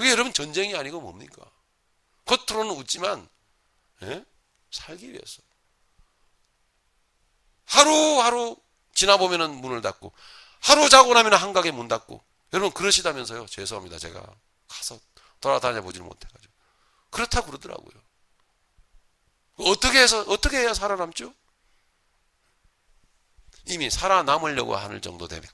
그게 여러분 전쟁이 아니고 뭡니까? 겉으로는 웃지만 살기 위해서. 하루하루 지나보면 문을 닫고 하루 자고 나면 한가게 문 닫고. 여러분 그러시다면서요? 죄송합니다. 제가 가서 돌아다녀 보지를 못해가지고. 그렇다고 그러더라고요. 어떻게 해야 살아남죠? 이미 살아남으려고 하는 정도 되면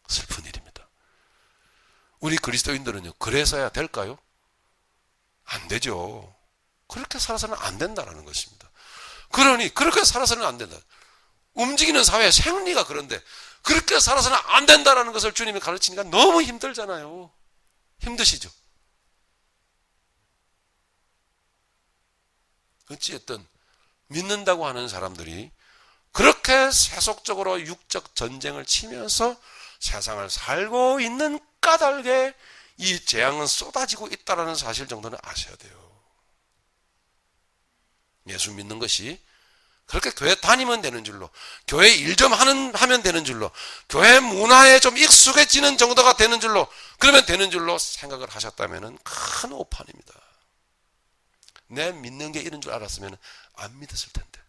슬픈 일입니다. 우리 그리스도인들은요, 그래서야 될까요? 안 되죠. 그렇게 살아서는 안 된다는 것입니다. 그러니 그렇게 살아서는 안 된다. 움직이는 사회의 생리가 그런데 그렇게 살아서는 안 된다는 것을 주님이 가르치니까 너무 힘들잖아요. 힘드시죠? 어찌됐든 믿는다고 하는 사람들이 그렇게 세속적으로 육적 전쟁을 치면서 세상을 살고 있는 까닭에 이 재앙은 쏟아지고 있다는 사실 정도는 아셔야 돼요. 예수 믿는 것이 그렇게 교회 다니면 되는 줄로, 교회 일 좀 하면 되는 줄로, 교회 문화에 좀 익숙해지는 정도가 되는 줄로, 그러면 되는 줄로 생각을 하셨다면 큰 오판입니다. 내 믿는 게 이런 줄 알았으면 안 믿었을 텐데.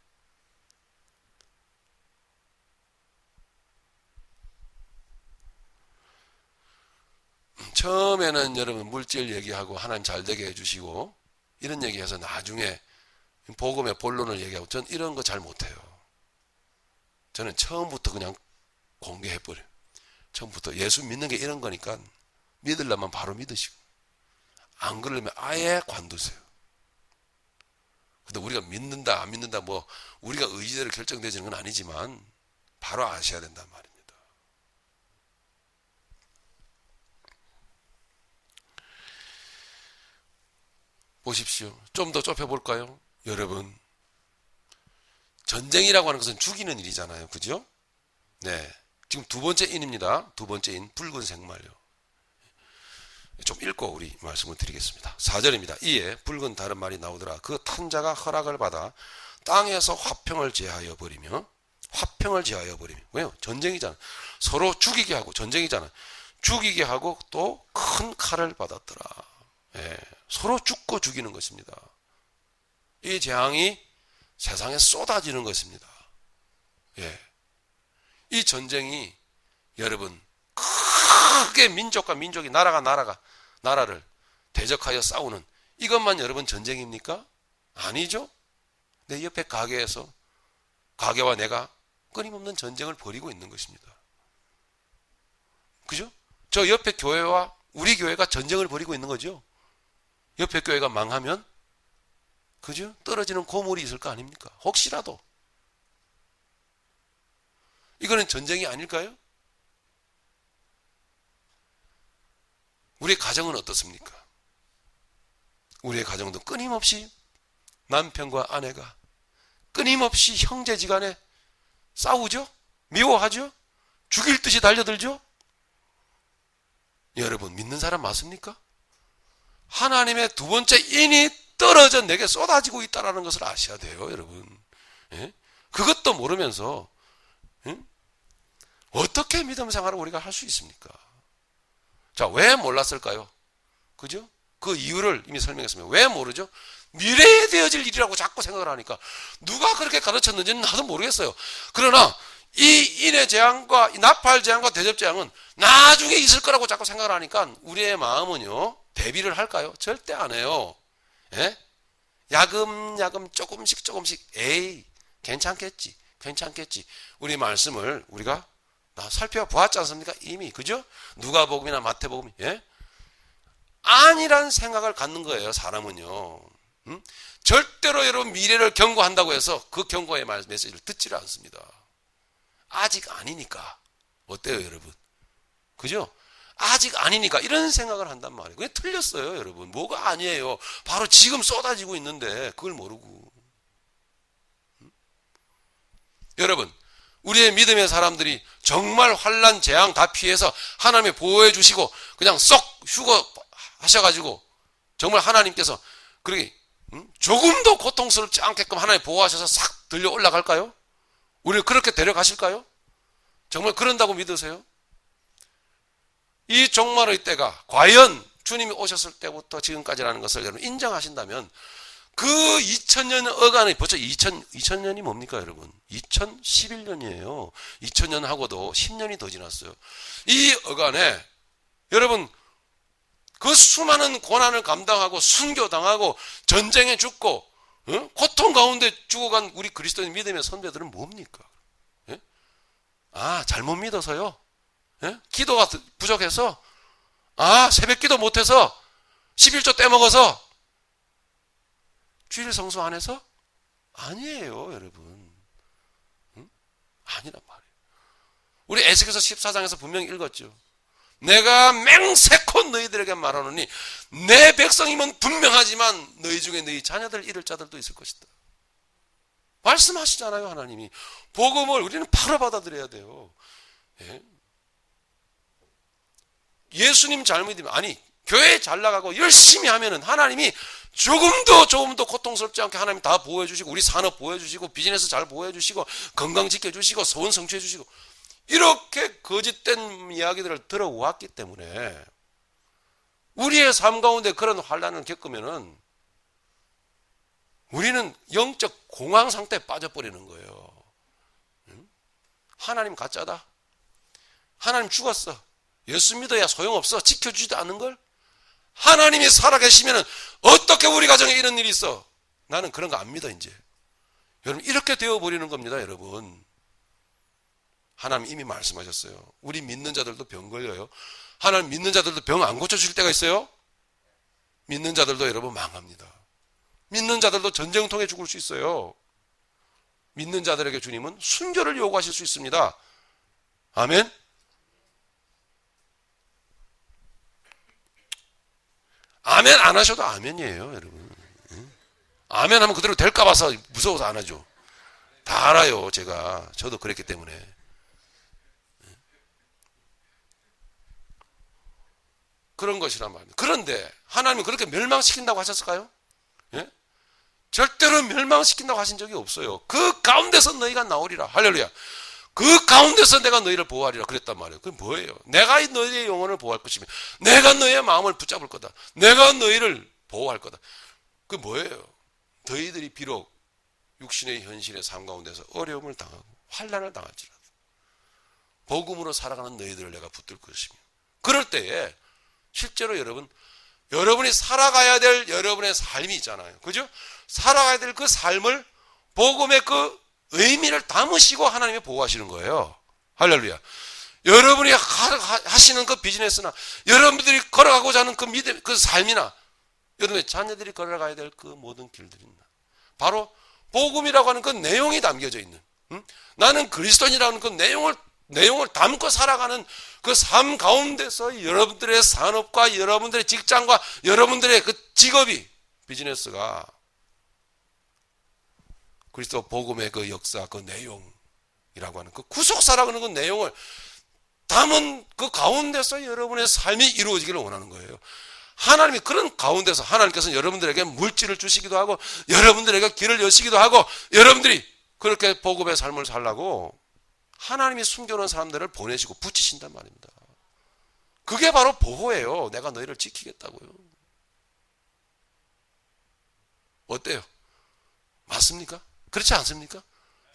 처음에는 여러분 물질 얘기하고 하나님 잘 되게 해주시고 이런 얘기해서 나중에 복음의 본론을 얘기하고 전 이런 거 잘 못해요. 저는 처음부터 그냥 공개해버려요. 처음부터 예수 믿는 게 이런 거니까 믿으려면 바로 믿으시고 안 그러려면 아예 관두세요. 근데 우리가 믿는다 안 믿는다 뭐 우리가 의지대로 결정되지는 건 아니지만 바로 아셔야 된단 말입니다. 보십시오. 좀 더 좁혀볼까요? 여러분, 전쟁이라고 하는 것은 죽이는 일이잖아요. 그죠? 네. 지금 두 번째 인입니다. 두 번째 인, 붉은색 말요. 좀 읽고 우리 말씀을 드리겠습니다. 4절입니다. 이에 붉은 다른 말이 나오더라. 그 탄자가 허락을 받아 땅에서 화평을 제하여 버리며, 왜요? 전쟁이잖아. 서로 죽이게 하고, 전쟁이잖아. 죽이게 하고 또 큰 칼을 받았더라. 예, 서로 죽고 죽이는 것입니다. 이 재앙이 세상에 쏟아지는 것입니다. 예. 이 전쟁이 여러분 크게 민족과 민족이 나라를 대적하여 싸우는 이것만 여러분 전쟁입니까? 아니죠. 내 옆에 가게에서 가게와 내가 끊임없는 전쟁을 벌이고 있는 것입니다. 그죠? 저 옆에 교회와 우리 교회가 전쟁을 벌이고 있는 거죠. 옆에 교회가 망하면 그죠? 떨어지는 고물이 있을 거 아닙니까? 혹시라도 이거는 전쟁이 아닐까요? 우리의 가정은 어떻습니까? 우리의 가정도 끊임없이 남편과 아내가 끊임없이 형제지간에 싸우죠? 미워하죠? 죽일 듯이 달려들죠? 여러분 믿는 사람 맞습니까? 하나님의 두 번째 인이 떨어져 내게 쏟아지고 있다는 것을 아셔야 돼요, 여러분. 예? 그것도 모르면서 어떻게 믿음 생활을 우리가 할 수 있습니까? 자, 왜 몰랐을까요? 그죠? 그 이유를 이미 설명했습니다. 왜 모르죠? 미래에 되어질 일이라고 자꾸 생각을 하니까 누가 그렇게 가르쳤는지는 나도 모르겠어요. 그러나 이 인의 재앙과 이 나팔 재앙과 대접 재앙은 나중에 있을 거라고 자꾸 생각을 하니까 우리의 마음은요, 대비를 할까요? 절대 안 해요. 예? 야금야금 조금씩 에이 괜찮겠지. 우리 말씀을 우리가 살펴보았지 않습니까? 이미 그죠? 누가복음이나 마태복음, 예? 아니란 생각을 갖는 거예요. 사람은요. 절대로 여러분 미래를 경고한다고 해서 그 경고의 메시지를 듣지를 않습니다. 아직 아니니까. 어때요, 여러분? 그죠? 아직 아니니까 이런 생각을 한단 말이에요. 그게 틀렸어요, 여러분. 뭐가 아니에요. 바로 지금 쏟아지고 있는데 그걸 모르고. 여러분, 우리의 믿음의 사람들이 정말 환난 재앙 다 피해서 하나님이 보호해 주시고 그냥 쏙 휴거 하셔가지고 정말 하나님께서 그렇게 조금도 고통스럽지 않게끔 하나님 보호하셔서 싹 들려 올라갈까요? 우리를 그렇게 데려가실까요? 정말 그런다고 믿으세요? 이 종말의 때가 과연 주님이 오셨을 때부터 지금까지라는 것을 여러분 인정하신다면 그 2000년 어간의 벌써 2000년이 뭡니까 여러분? 2011년이에요. 2000년하고도 10년이 더 지났어요. 이 어간에 여러분 그 수많은 고난을 감당하고 순교당하고 전쟁에 죽고 고통 가운데 죽어간 우리 그리스도인 믿음의 선배들은 뭡니까? 예? 잘못 믿어서요? 예? 기도가 부족해서? 새벽 기도 못해서? 11조 떼먹어서? 주일 성수 안 해서? 아니에요, 여러분. 아니란 말이에요. 우리 에스겔서 14장에서 분명히 읽었죠. 내가 맹세코 너희들에게 말하노니 내 백성이면 분명하지만 너희 중에 너희 자녀들 잃을 자들도 있을 것이다. 말씀하시잖아요, 하나님이. 복음을 우리는 바로 받아들여야 돼요. 예? 예수님 잘 믿으면, 교회 잘 나가고 열심히 하면은 하나님이 조금도 고통스럽지 않게 하나님 다 보호해 주시고, 우리 산업 보호해 주시고, 비즈니스 잘 보호해 주시고, 건강 지켜 주시고, 소원 성취해 주시고, 이렇게 거짓된 이야기들을 들어왔기 때문에 우리의 삶 가운데 그런 환난을 겪으면은 우리는 영적 공황 상태에 빠져버리는 거예요. 하나님 가짜다. 하나님 죽었어. 예수 믿어야 소용없어. 지켜주지도 않는 걸. 하나님이 살아계시면 어떻게 우리 가정에 이런 일이 있어? 나는 그런 거 안 믿어 이제. 여러분 이렇게 되어버리는 겁니다. 여러분. 하나님 이미 말씀하셨어요. 우리 믿는 자들도 병 걸려요. 하나님 믿는 자들도 병 안 고쳐주실 때가 있어요. 믿는 자들도 여러분 망합니다. 믿는 자들도 전쟁통에 죽을 수 있어요. 믿는 자들에게 주님은 순교를 요구하실 수 있습니다. 아멘. 아멘 안 하셔도 아멘이에요, 여러분. 아멘 하면 그대로 될까 봐서 무서워서 안 하죠. 다 알아요, 제가. 저도 그랬기 때문에. 그런 것이란 말입니다. 그런데 하나님은 그렇게 멸망시킨다고 하셨을까요? 예? 절대로 멸망시킨다고 하신 적이 없어요. 그 가운데서 너희가 나오리라. 할렐루야. 그 가운데서 내가 너희를 보호하리라 그랬단 말이에요. 그게 뭐예요? 내가 너희의 영혼을 보호할 것이며 내가 너희의 마음을 붙잡을 거다. 내가 너희를 보호할 거다. 그게 뭐예요? 너희들이 비록 육신의 현실의 삶 가운데서 어려움을 당하고 환난을 당할지라도 복음으로 살아가는 너희들을 내가 붙들 것이며 그럴 때에 실제로 여러분이 살아가야 될 여러분의 삶이 있잖아요. 그죠? 살아가야 될 그 삶을 복음의 그 의미를 담으시고 하나님이 보호하시는 거예요. 할렐루야. 여러분이 하시는 그 비즈니스나 여러분들이 걸어가고자 하는 그 믿음, 그 삶이나 여러분의 자녀들이 걸어가야 될 그 모든 길들이 있나. 바로 복음이라고 하는 그 내용이 담겨져 있는, 나는 그리스도인이라는 그 내용을 담고 살아가는 그 삶 가운데서 여러분들의 산업과 여러분들의 직장과 여러분들의 그 직업이, 비즈니스가 그리스도 복음의 그 역사, 그 내용이라고 하는 그 구속사라고 하는 그 내용을 담은 그 가운데서 여러분의 삶이 이루어지기를 원하는 거예요. 하나님이 그런 가운데서 하나님께서는 여러분들에게 물질을 주시기도 하고 여러분들에게 길을 여시기도 하고 여러분들이 그렇게 복음의 삶을 살라고 하나님이 숨겨놓은 사람들을 보내시고 붙이신단 말입니다. 그게 바로 보호예요. 내가 너희를 지키겠다고요. 어때요? 맞습니까? 그렇지 않습니까?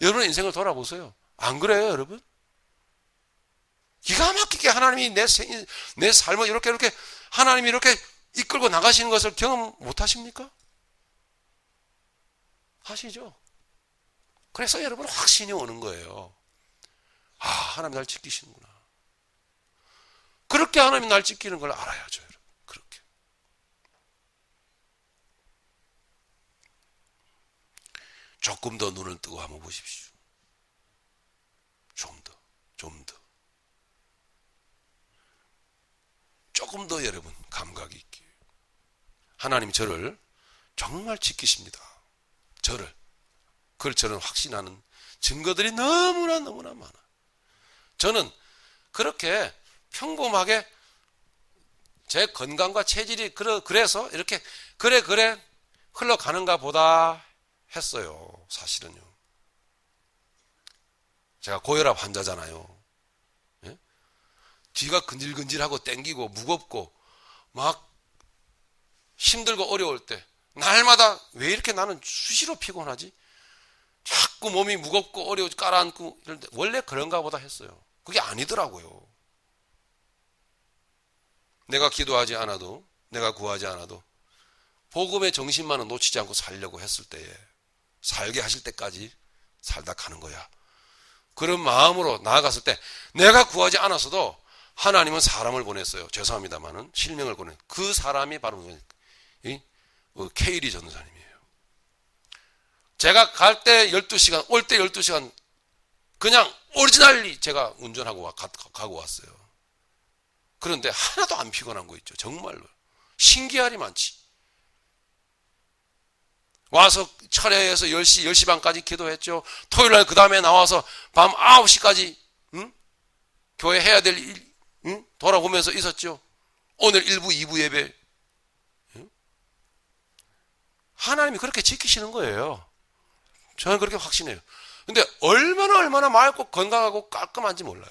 여러분의 인생을 돌아보세요. 안 그래요, 여러분? 기가 막히게 하나님이 내 삶을 이렇게 하나님이 이렇게 이끌고 나가시는 것을 경험 못 하십니까? 하시죠. 그래서 여러분 확신이 오는 거예요. 하나님 날 지키시는구나. 그렇게 하나님 날 지키는 걸 알아야죠, 여러분. 그렇게. 조금 더 눈을 뜨고 한번 보십시오. 좀 더. 조금 더 여러분 감각이 있게. 하나님이 저를 정말 지키십니다. 그걸 저는 확신하는 증거들이 너무나 많아. 저는 그렇게 평범하게 제 건강과 체질이 그래서 이렇게 그래 흘러가는가 보다 했어요. 사실은요. 제가 고혈압 환자잖아요. 예? 뒤가 근질근질하고 땡기고 무겁고 막 힘들고 어려울 때 날마다 왜 이렇게 나는 수시로 피곤하지? 자꾸 몸이 무겁고 어려워 깔아앉고 이럴 때 원래 그런가 보다 했어요. 그게 아니더라고요. 내가 기도하지 않아도, 내가 구하지 않아도 복음의 정신만은 놓치지 않고 살려고 했을 때에, 살게 하실 때까지 살다 가는 거야. 그런 마음으로 나아갔을 때 내가 구하지 않았어도 하나님은 사람을 보냈어요. 죄송합니다만은 실명을 보낸 그 사람이 바로 이 케이리 전도사님이에요. 제가 갈 때 12시간, 올 때 12시간 그냥 오리지널리 제가 운전하고 가고 왔어요. 그런데 하나도 안 피곤한 거 있죠. 정말로. 신기하리 많지. 와서 철회해서 10시, 10시 반까지 기도했죠. 토요일 날 그 다음에 나와서 밤 9시까지 교회 해야 될 일 돌아보면서 있었죠. 오늘 1부, 2부 예배. 하나님이 그렇게 지키시는 거예요. 저는 그렇게 확신해요. 근데 얼마나 맑고 건강하고 깔끔한지 몰라요.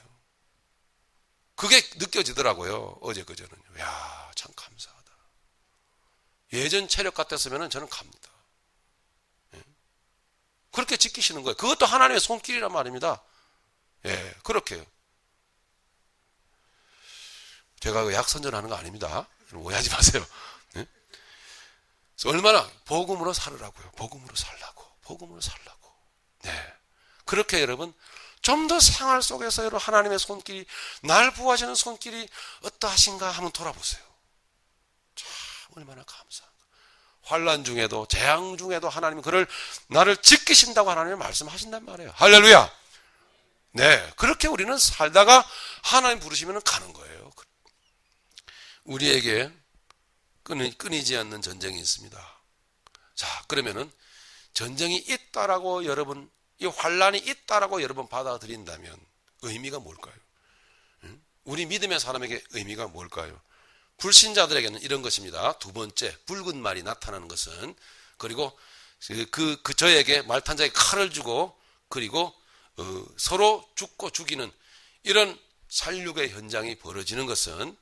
그게 느껴지더라고요. 어제 그저는. 이야, 참 감사하다. 예전 체력 같았으면 저는 갑니다. 그렇게 지키시는 거예요. 그것도 하나님의 손길이란 말입니다. 예, 그렇게요. 제가 그 약 선전하는 거 아닙니다. 오해하지 마세요. 예? 그래서 얼마나 복음으로 살으라고요. 복음으로 살라고. 복음으로 살라고. 네. 그렇게 여러분 좀 더 생활 속에서 여러분 하나님의 손길이, 날 부하시는 손길이 어떠하신가 한번 돌아보세요. 참 얼마나 감사한가. 환난 중에도 재앙 중에도 하나님은 그를 나를 지키신다고 하나님이 말씀하신단 말이에요. 할렐루야. 네, 그렇게 우리는 살다가 하나님 부르시면 가는 거예요. 우리에게 끊이지 않는 전쟁이 있습니다. 자, 그러면은 전쟁이 있다라고 여러분, 이 환난이 있다라고 여러분 받아들인다면 의미가 뭘까요? 우리 믿음의 사람에게 의미가 뭘까요? 불신자들에게는 이런 것입니다. 두 번째, 붉은 말이 나타나는 것은, 그리고 저에게 말탄 자에게 칼을 주고, 그리고 서로 죽고 죽이는 이런 살육의 현장이 벌어지는 것은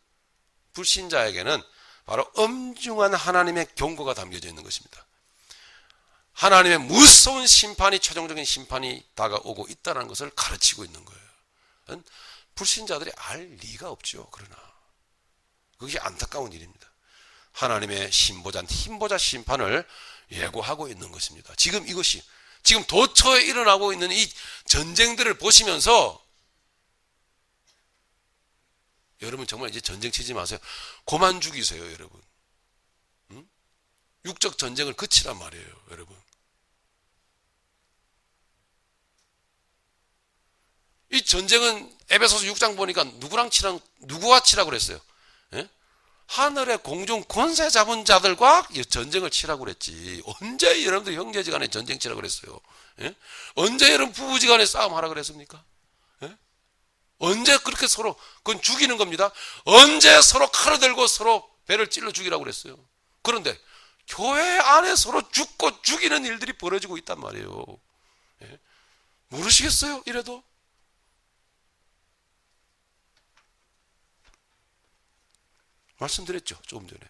불신자에게는 바로 엄중한 하나님의 경고가 담겨져 있는 것입니다. 하나님의 무서운 심판이, 최종적인 심판이 다가오고 있다는 것을 가르치고 있는 거예요. 불신자들이 알 리가 없죠. 그러나 그것이 안타까운 일입니다. 하나님의 힘보자 심판을 예고하고 있는 것입니다. 지금 이것이, 지금 도처에 일어나고 있는 이 전쟁들을 보시면서 여러분 정말 이제 전쟁 치지 마세요. 그만 죽이세요, 여러분. 육적 전쟁을 그치란 말이에요, 여러분. 이 전쟁은 에베소서 6장 보니까 누구와 치라고 그랬어요? 예? 하늘의 공중 권세 잡은 자들과 전쟁을 치라고 그랬지. 언제 여러분들 형제지간에 전쟁 치라고 그랬어요? 예? 언제 여러분 부부지간에 싸움하라 그랬습니까? 예? 언제 그렇게 서로, 그건 죽이는 겁니다. 언제 서로 칼을 들고 서로 배를 찔러 죽이라고 그랬어요? 그런데 교회 안에 서로 죽고 죽이는 일들이 벌어지고 있단 말이에요. 예? 모르시겠어요? 이래도? 말씀드렸죠, 조금 전에.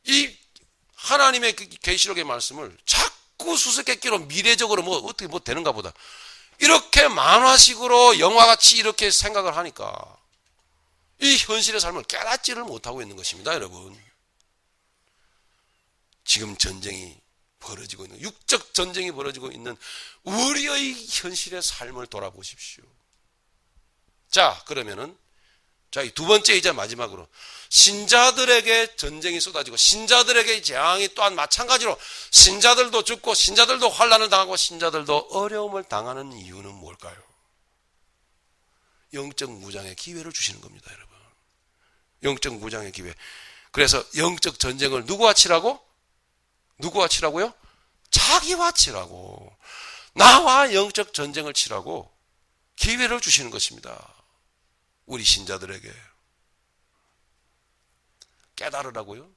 이 하나님의 계시록의 말씀을 자꾸 수수께끼로 미래적으로 어떻게 되는가 보다, 이렇게 만화식으로 영화같이 이렇게 생각을 하니까 이 현실의 삶을 깨닫지를 못하고 있는 것입니다, 여러분. 지금 전쟁이 벌어지고 있는, 육적 전쟁이 벌어지고 있는 우리의 현실의 삶을 돌아보십시오. 자, 그러면은 이 두 번째 이제 마지막으로, 신자들에게 전쟁이 쏟아지고 신자들에게 재앙이 또한 마찬가지로 신자들도 죽고 신자들도 환난을 당하고 신자들도 어려움을 당하는 이유는 뭘까요? 영적 무장의 기회를 주시는 겁니다, 여러분. 영적 무장의 기회. 그래서 영적 전쟁을 누구와 치라고? 누구와 치라고요? 자기와 치라고. 나와 영적 전쟁을 치라고 기회를 주시는 것입니다. 우리 신자들에게 깨달으라고요.